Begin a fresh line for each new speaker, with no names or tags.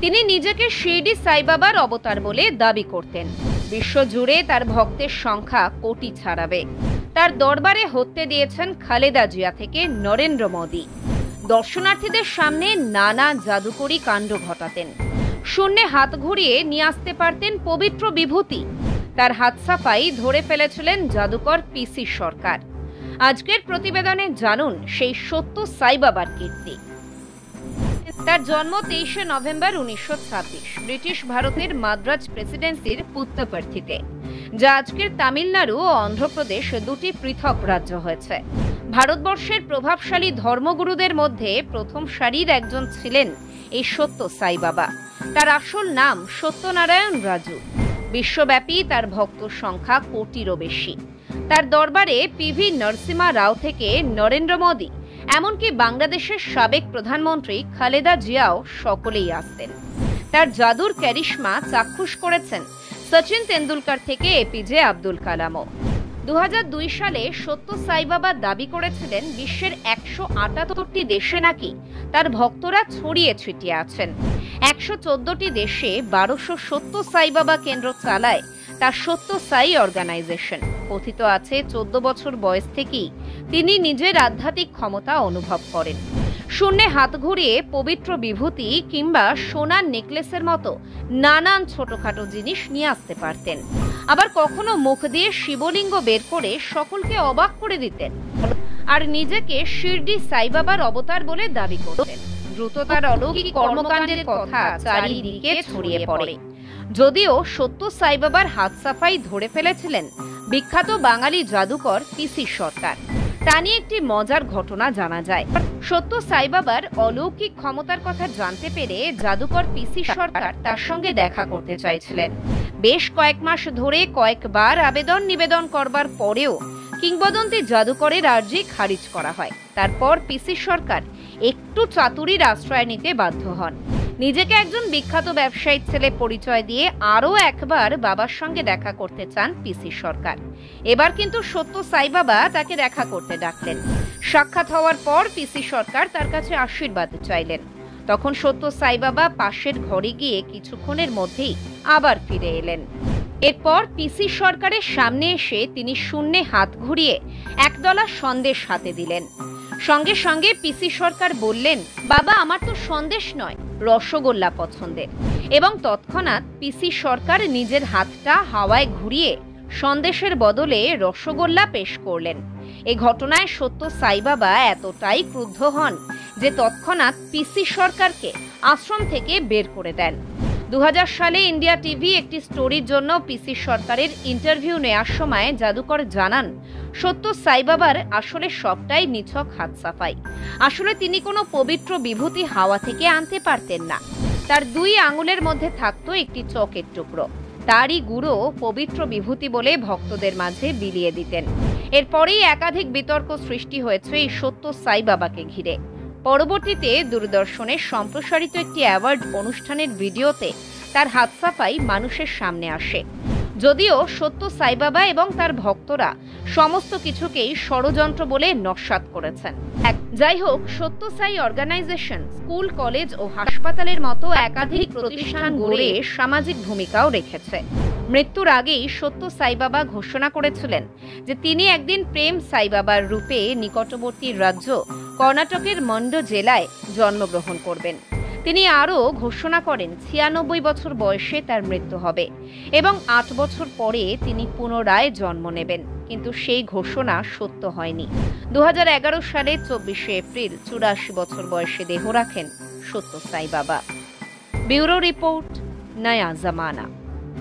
তিনি নিজেকে শিরডি সাই বাবার অবতার বলে দাবি করতেন। বিশ্বজুড়ে তার ভক্তের সংখ্যা কোটি ছাড়াবে। তার দরবারে হতে দিয়েছেন খালেদা জিয়া থেকে নরেন্দ্র মোদী। দর্শনার্থীদের সামনে নানা জাদুকরি কাণ্ড ঘটাতেন। শূন্যে হাত ঘুরিয়ে নিয়ে আসতে পারতেন পবিত্র বিভূতি। তার হাত সাফাই ধরে ফেলেছিলেন জাদুকর পিসি সরকার। আজকের প্রতিবেদনে জানুন সেই সত্য সাই বাবার কীর্তি। তার জন্ম 23 নভেম্বর 1926 ব্রিটিশ ভারতের মাদ্রাজ প্রেসিডেন্সির পুত্তপর্থীতে, যা আজকের তামিলনাড়ু ও অন্ধ্রপ্রদেশ দুটি পৃথক রাজ্য হয়েছে। ভারতবর্ষের প্রভাবশালী ধর্মগুরুদের মধ্যে প্রথম সারির একজন ছিলেন এই সত্য সাই বাবা। তার আসল নাম সত্যনারায়ণ রাজু। বিশ্বব্যাপী তার ভক্ত সংখ্যা কোটিরও বেশি। তার দরবারে পিভি নরসিমা রাও থেকে নরেন্দ্র মোদী, এমনকি বাংলাদেশের সাবেক প্রধানমন্ত্রী খালেদা জিয়াও সকলেই আসতেন। তার জাদুর ক্যারিশমা চাক্ষুষ করেছেন সচিন তেন্ডুলকর থেকে এপিজে আব্দুল কালামও। 2002 সালে সত্য সাই বাবা দাবি করেছিলেন বিশ্বের 178টি দেশে নাকি তার ভক্তরা ছড়িয়ে ছিটিয়ে আছেন। 114টি দেশে 1200 সত্য সাই বাবা কেন্দ্র চালায় তার সত্য সাই অর্গানাইজেশন। কথিত আছে 14 বছর বয়স থেকেই তিনি নিজের আধ্যাত্মিক ক্ষমতা অনুভব করেন। শূন্যে হাত ঘুরিয়ে পবিত্র বিভূতি কিংবা সোনার নেকলেসের মতো নানান ছোটখাটো জিনিস নিয়ে আসতে পারতেন। আবার কখনো মুখ দিয়ে শিবলিঙ্গ বের করে সকলকে অবাক করে দিতেন আর নিজেকে শিরডি সাই বাবার অবতার বলে দাবি করতেন। দ্রুত তার অলৌকিক কর্মকাণ্ডের কথা চারিদিকে ছড়িয়ে পড়ে। যদিও সত্য সাই বাবার হাত সাফাই ধরে ফেলেছিলেন বিখ্যাত বাঙালি জাদুকর পিসি সরকার, তা নিয়ে একটি মজার ঘটনা জানা যায়। সত্য সাই বাবার অলৌকিক ক্ষমতার কথা জানতে পেরে জাদুকর পিসি সরকার তার সঙ্গে দেখা করতে চাইছিলেন। বেশ কয়েক মাস ধরে কয়েকবার আবেদন নিবেদন করবার পরেও কিংবদন্তি জাদুকরের আর্জি খারিজ করা হয়। তারপর পিসি সরকার একটু চাতুরীর আশ্রয় নিতে বাধ্য হন। নিজেকে একজন বিখ্যাত ব্যবসায়ীর ছেলে পরিচয় দিয়ে আরও একবার বাবার সঙ্গে দেখা করতে চান পিসি সরকার। এবার কিন্তু সত্য সাই বাবা তাকে দেখা করতে ডাকলেন। সাক্ষাৎ হওয়ার পর পিসি সরকার তার কাছে আশীর্বাদ চাইলেন। তখন সত্য সাই বাবা পাশের ঘরে গিয়ে কিছুক্ষণের মধ্যেই আবার ফিরে এলেন। এরপর পিসি সরকারের সামনে এসে তিনি শূন্যে হাত ঘুরিয়ে একদলা সন্দেশ হাতে দিলেন। সঙ্গে সঙ্গে পিসি সরকার বললেন, বাবা আমার তো সন্দেশ নয়, রসগোল্লা পছন্দের। এবং তৎক্ষণাৎ পিসি সরকার নিজের হাতটা হাওয়ায় ঘুরিয়ে সন্দেশের বদলে রসগোল্লা পেশ করলেন। এই ঘটনায় সত্য সাই বাবা এতটাই ক্রুদ্ধ হন যে তৎক্ষণাৎ পিসি সরকারকে আশ্রম থেকে বের করে দেন। 2000 সালে ইন্ডিয়া টিভি একটি স্টোরির জন্য পিসি সরকারের ইন্টারভিউ নেওয়ার সময় জাদুকর জানান, সত্য সাই বাবার আসলে সবটাই নিছক হাত সাফাই। আসলে তিনি কোনো পবিত্র বিভূতি হাওয়া থেকে আনতে পারতেন না। তার 2 আঙুলের মধ্যে থাকতো একটি চকের টুকরো। তারই গুঁড়ো পবিত্র বিভূতি বলে ভক্তদের মাঝে বিলিয়ে দিতেন। এরপরেই একাধিক বিতর্ক সৃষ্টি হয়েছে এই সত্য সাই বাবাকে ঘিরে। পরবর্তীতে দূরদর্শনে সম্প্রসারিত একটি অ্যাওয়ার্ড অনুষ্ঠানের ভিডিওতে তার হাত সাফাই মানুষের সামনে আসে। যদিও সত্য সাই বাবা এবং তার ভক্তরা সমস্ত কিছুকেই ষড়যন্ত্র বলে নস্যাৎ করেছেন। যাই হোক, সত্য সাই অর্গানাইজেশন স্কুল, কলেজ ও হাসপাতালের মতো একাধিক প্রতিষ্ঠান গড়ে সামাজিক ভূমিকাও রেখেছে। মৃত্যুর আগেই সত্য সাই বাবা ঘোষণা করেছিলেন যে তিনি একদিন প্রেম সাই বাবার রূপে নিকটবর্তী রাজ্য কর্ণাটকের মন্ড জেলায় জন্মগ্রহণ করবেন। তিনি আরও ঘোষণা করেন 96 বছর বয়সে তার মৃত্যু হবে এবং 8 বছর পরে তিনি পুনরায় জন্ম নেবেন। কিন্তু সেই ঘোষণা সত্য হয়নি। 2011 সালে 24 এপ্রিল 84 বছর বয়সে দেহ রাখেন সত্য সাই বাবা। ব্যুরো রিপোর্ট, নয়া জামানা।